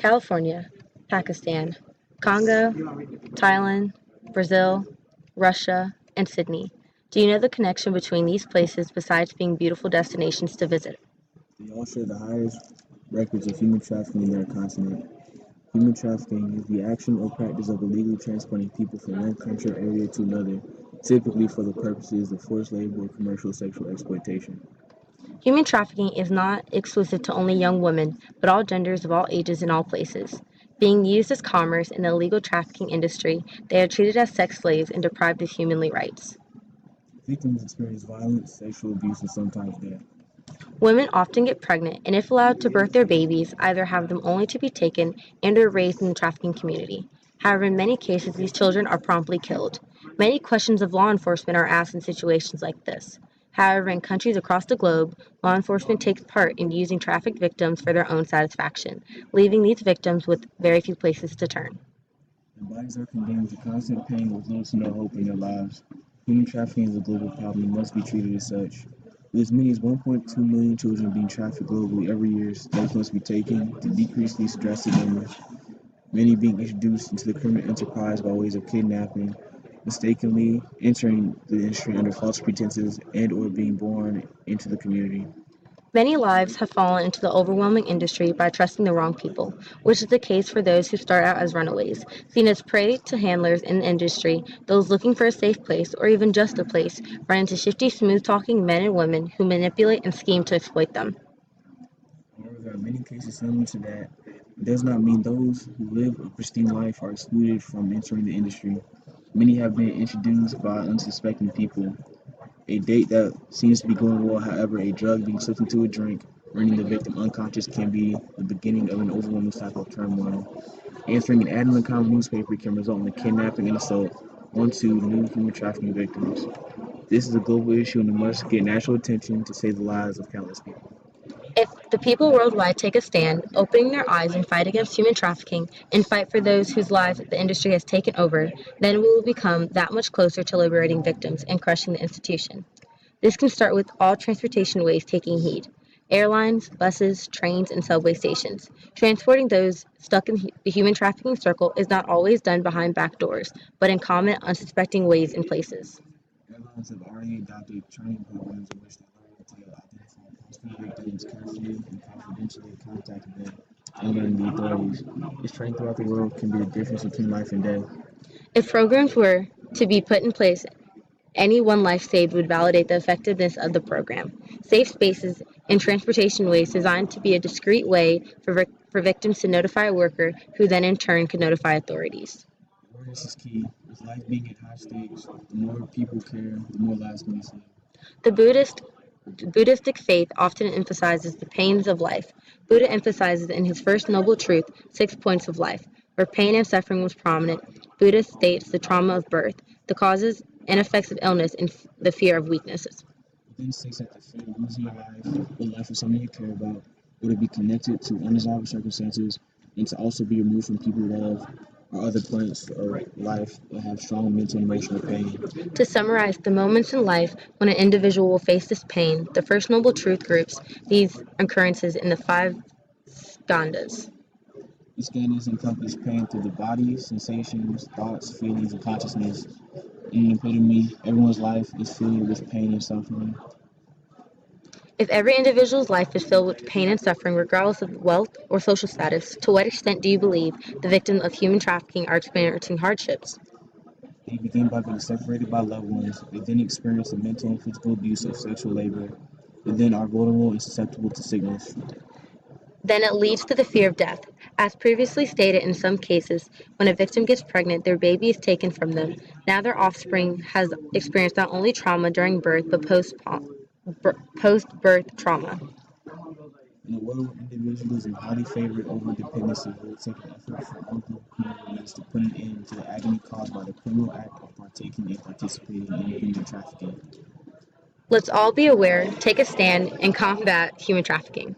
California, Pakistan, Congo, Thailand, Brazil, Russia, and Sydney. Do you know the connection between these places besides being beautiful destinations to visit? They all share the highest records of human trafficking in their continent. Human trafficking is the action or practice of illegally transporting people from one country or area to another, typically for the purposes of forced labor or commercial sexual exploitation. Human trafficking is not exclusive to only young women, but all genders of all ages in all places. Being used as commerce in the illegal trafficking industry, they are treated as sex slaves and deprived of human rights. Victims experience violence, sexual abuse, and sometimes death. Women often get pregnant and if allowed to birth their babies, either have them only to be taken and or raised in the trafficking community. However, in many cases, these children are promptly killed. Many questions of law enforcement are asked in situations like this. However, in countries across the globe, law enforcement takes part in using trafficked victims for their own satisfaction, leaving these victims with very few places to turn. Their bodies are condemned to constant pain with little to no hope in their lives. Human trafficking is a global problem and must be treated as such. With as many as 1.2 million children being trafficked globally every year, steps must be taken to decrease these drastic numbers. Many being introduced into the criminal enterprise by ways of kidnapping, mistakenly entering the industry under false pretenses, and or being born into the community. Many lives have fallen into the overwhelming industry by trusting the wrong people, which is the case for those who start out as runaways, seen as prey to handlers in the industry. Those looking for a safe place, or even just a place, run into shifty, smooth-talking men and women who manipulate and scheme to exploit them. However, there are many cases similar to that. It does not mean those who live a pristine life are excluded from entering the industry. Many have been introduced by unsuspecting people. A date that seems to be going well, however, a drug being slipped into a drink, rendering the victim unconscious, can be the beginning of an overwhelming cycle of turmoil. Answering an ad in the common newspaper can result in the kidnapping and assault onto new human trafficking victims. This is a global issue and it must get national attention to save the lives of countless people. If the people worldwide take a stand, opening their eyes and fight against human trafficking, and fight for those whose lives the industry has taken over, then we will become that much closer to liberating victims and crushing the institution. This can start with all transportation ways taking heed: airlines, buses, trains, and subway stations. Transporting those stuck in the human trafficking circle is not always done behind back doors, but in common, unsuspecting ways and places. Airlines have already adopted training programs in which they learn to identify possible victims carefully and confidentially contact them and learn the authorities. This training throughout the world can be the difference between life and death. If programs were to be put in place, any one life saved would validate the effectiveness of the program. Safe spaces and transportation ways designed to be a discreet way for victims to notify a worker who then in turn could notify authorities. Awareness is key. With life being at high stakes, the more people care, the more lives can be saved. The Buddhistic faith often emphasizes the pains of life. Buddha emphasizes in his first noble truth, 6 points of life, where pain and suffering was prominent. Buddha states the trauma of birth, the causes and effects of illness, and the fear of weaknesses. Then states that the fear of losing your life, the life of someone you care about, or to be connected to undesirable circumstances, and to also be removed from people you love, or other points of life that have strong mental and emotional pain. To summarize the moments in life when an individual will face this pain, the First Noble Truth groups these occurrences in the five skandhas. These scanners encompass pain through the body, sensations, thoughts, feelings, and consciousness. In an epitome, everyone's life is filled with pain and suffering. If every individual's life is filled with pain and suffering, regardless of wealth or social status, to what extent do you believe the victims of human trafficking are experiencing hardships? They begin by being separated by loved ones. They then experience the mental and physical abuse of sexual labor. They then are vulnerable and susceptible to sickness. Then it leads to the fear of death. As previously stated, in some cases, when a victim gets pregnant, their baby is taken from them. Now their offspring has experienced not only trauma during birth, but post-birth trauma. In a world where individualism is highly favored over dependency, it will take an effort from all communities to put an end to the agony caused by the criminal act of partaking and participating in human trafficking. Let's all be aware, take a stand, and combat human trafficking.